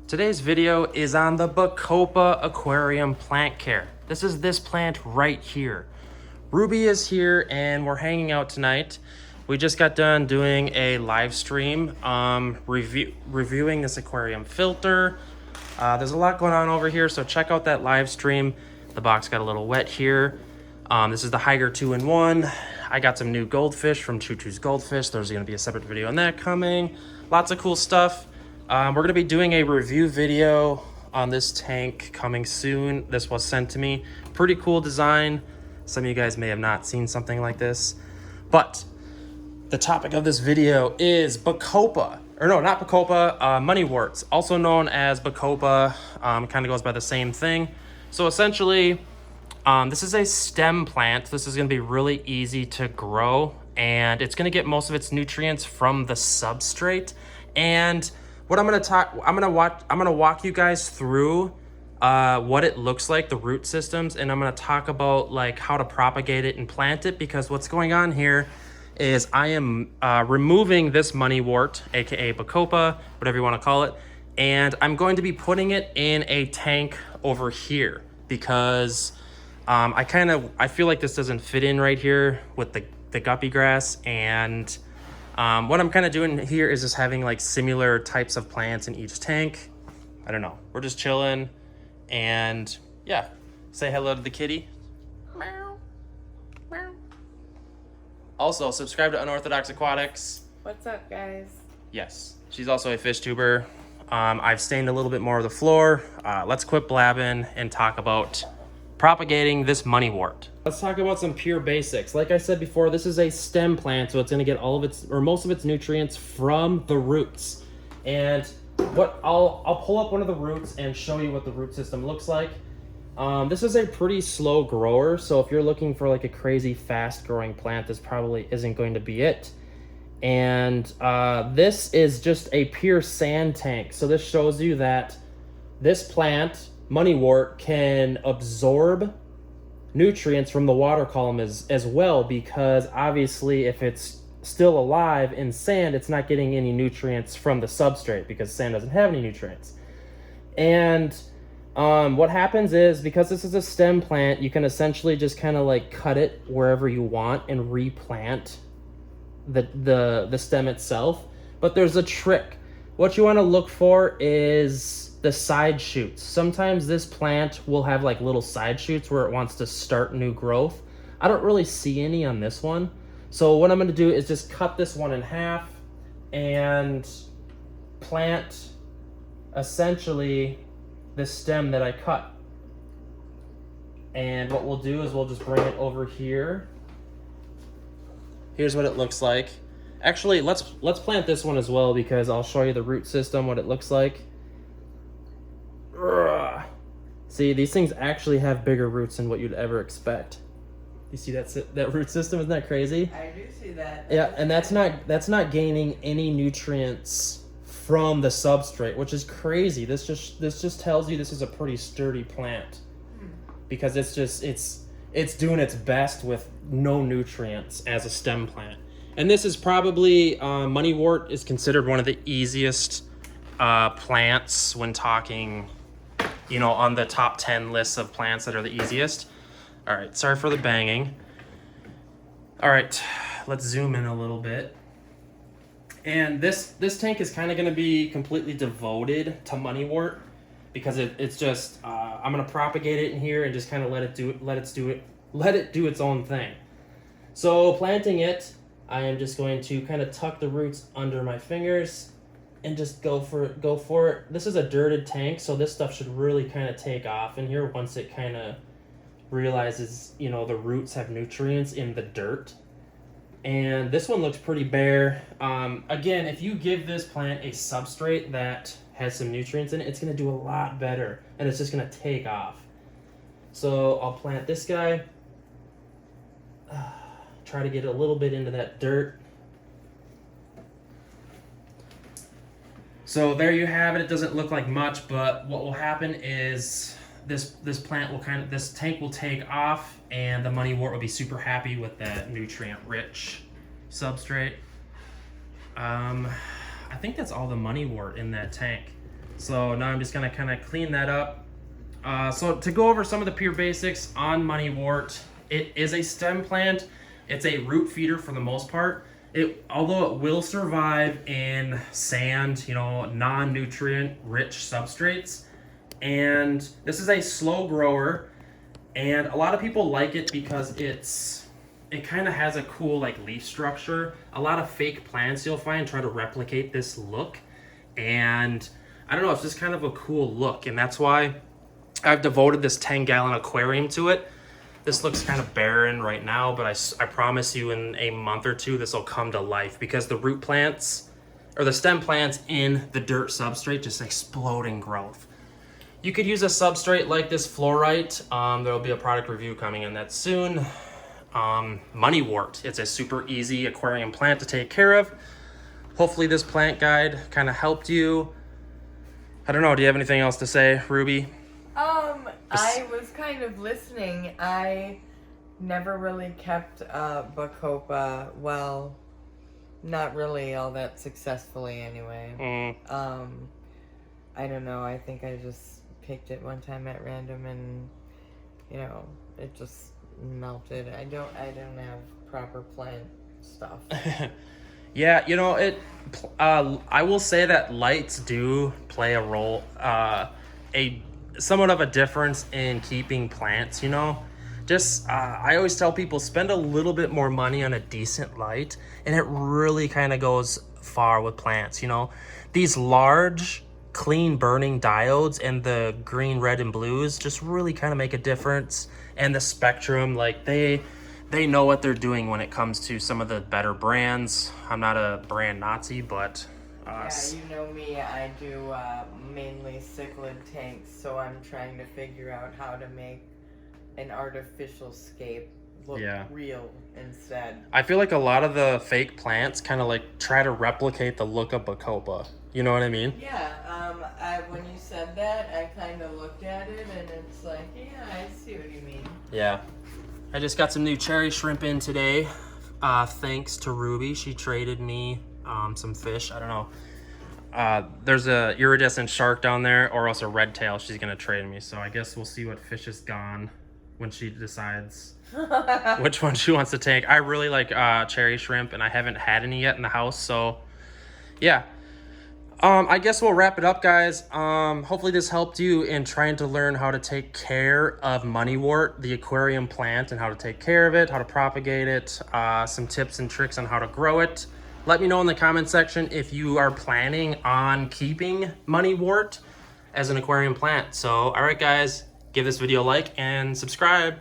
Today's video is on the Bacopa Aquarium Plant Care. This is this plant right here. Ruby is here and we're hanging out tonight. We just got done doing a live stream reviewing this aquarium filter. There's a lot going on over here, so check out that live stream. The box got a little wet here. This is the Higer 2-in-1. I got some new goldfish from Choo Choo's Goldfish. There's going to be a separate video on that coming. Lots of cool stuff. We're going to be doing a review video on this tank coming soon. This was sent to me. Pretty cool design. Some of you guys may have not seen something like this. But the topic of this video is Bacopa. Or no, not Bacopa, Moneyworts, also known as Bacopa. Kind of goes by the same thing. So essentially, this is a stem plant. This is going to be really easy to grow, and it's going to get most of its nutrients from the substrate. And what I'm going to walk you guys through what it looks like, the root systems, and I'm going to talk about like how to propagate it and plant it, because what's going on here is I am removing this Moneywort, aka Bacopa, whatever you want to call it, and I'm going to be putting it in a tank over here because I feel like this doesn't fit in right here with the guppy grass. And what I'm kind of doing here is just having like similar types of plants in each tank. I don't know. We're just chilling, and yeah, say hello to the kitty. Meow. Meow. Also, subscribe to Unorthodox Aquatics. What's up, guys? Yes, she's also a fish tuber. I've stained a little bit more of the floor. Let's quit blabbing and talk about propagating this Moneywort. Let's talk about some pure basics. Like I said before, this is a stem plant, so it's going to get all of its, or most of its nutrients from the roots. And what I'll pull up one of the roots and show you what the root system looks like. This is a pretty slow grower, so if you're looking for like a crazy fast growing plant, this probably isn't going to be it. And this is just a pure sand tank. So this shows you that this plant, Moneywort, can absorb nutrients from the water column as well, because obviously if it's still alive in sand, it's not getting any nutrients from the substrate because sand doesn't have any nutrients. And what happens is, because this is a stem plant, you can essentially just kind of like cut it wherever you want and replant the stem itself. But there's a trick. What you want to look for is the side shoots. Sometimes this plant will have like little side shoots where it wants to start new growth. I don't really see any on this one. So what I'm going to do is just cut this one in half and plant essentially the stem that I cut. And what we'll do is we'll just bring it over here. Here's what it looks like. Actually, let's plant this one as well, because I'll show you the root system, what it looks like. See, these things actually have bigger roots than what you'd ever expect. You see that root system? Isn't that crazy? I do see that. Yeah, and that's not gaining any nutrients from the substrate, which is crazy. This just tells you this is a pretty sturdy plant, because it's doing its best with no nutrients as a stem plant. And this is probably Moneywort is considered one of the easiest plants when talking, you know, on the top 10 lists of plants that are the easiest. All right, sorry for the banging. All right, let's zoom in a little bit. And this tank is kind of going to be completely devoted to Moneywort, because it's just I'm going to propagate it in here and just kind of let it do its own thing. So planting it, I am just going to kind of tuck the roots under my fingers and just go for it. This is a dirted tank, so this stuff should really kind of take off in here once it kind of realizes, you know, the roots have nutrients in the dirt. And this one looks pretty bare. Again, if you give this plant a substrate that has some nutrients in it, it's going to do a lot better, and it's just going to take off. So I'll plant this guy. Try to get a little bit into that dirt. So there you have it. It doesn't look like much, but what will happen is this tank will take off, and the Moneywort will be super happy with that nutrient-rich substrate. I think that's all the Moneywort in that tank. So now I'm just gonna kind of clean that up. So to go over some of the pure basics on Moneywort, it is a stem plant. It's a root feeder for the most part. Although it will survive in sand, non-nutrient rich substrates. And this is a slow grower, and a lot of people like it because it kind of has a cool like leaf structure. A lot of fake plants you'll find try to replicate this look, and I don't know, it's just kind of a cool look, and that's why I've devoted this 10-gallon aquarium to it. This looks kind of barren right now, but I promise you in a month or two this will come to life, because the root plants or the stem plants in the dirt substrate just explode in growth. You could use a substrate like this fluorite. There'll be a product review coming in that soon. Moneywort, it's a super easy aquarium plant to take care of. Hopefully this plant guide kind of helped you. I don't know, do you have anything else to say, Ruby? I was kind of listening. I never really kept Bacopa, well, not really all that successfully anyway. I don't know, I think I just picked it one time at random and, it just melted. I don't have proper plant stuff. Yeah, I will say that lights do play a role, somewhat of a difference in keeping plants, I always tell people, spend a little bit more money on a decent light, and it really kind of goes far with plants. These large clean burning diodes and the green, red, and blues just really kind of make a difference. And the spectrum, like they know what they're doing when it comes to some of the better brands. I'm not a brand Nazi, but yeah, you know me, I do mainly cichlid tanks, so I'm trying to figure out how to make an artificial scape look real instead. I feel like a lot of the fake plants kind of like try to replicate the look of Bacopa. You know what I mean? Yeah, when you said that, I kind of looked at it and it's like, yeah, I see what you mean. Yeah. I just got some new cherry shrimp in today. Thanks to Ruby. She traded me some fish. I don't know. There's a iridescent shark down there, or else a red tail she's going to trade me. So I guess we'll see what fish is gone when she decides which one she wants to take. I really like cherry shrimp, and I haven't had any yet in the house. So, yeah. I guess we'll wrap it up, guys. Hopefully this helped you in trying to learn how to take care of Moneywort, the aquarium plant, and how to take care of it, how to propagate it, some tips and tricks on how to grow it. Let me know in the comment section if you are planning on keeping Moneywort as an aquarium plant. So, all right, guys, give this video a like and subscribe.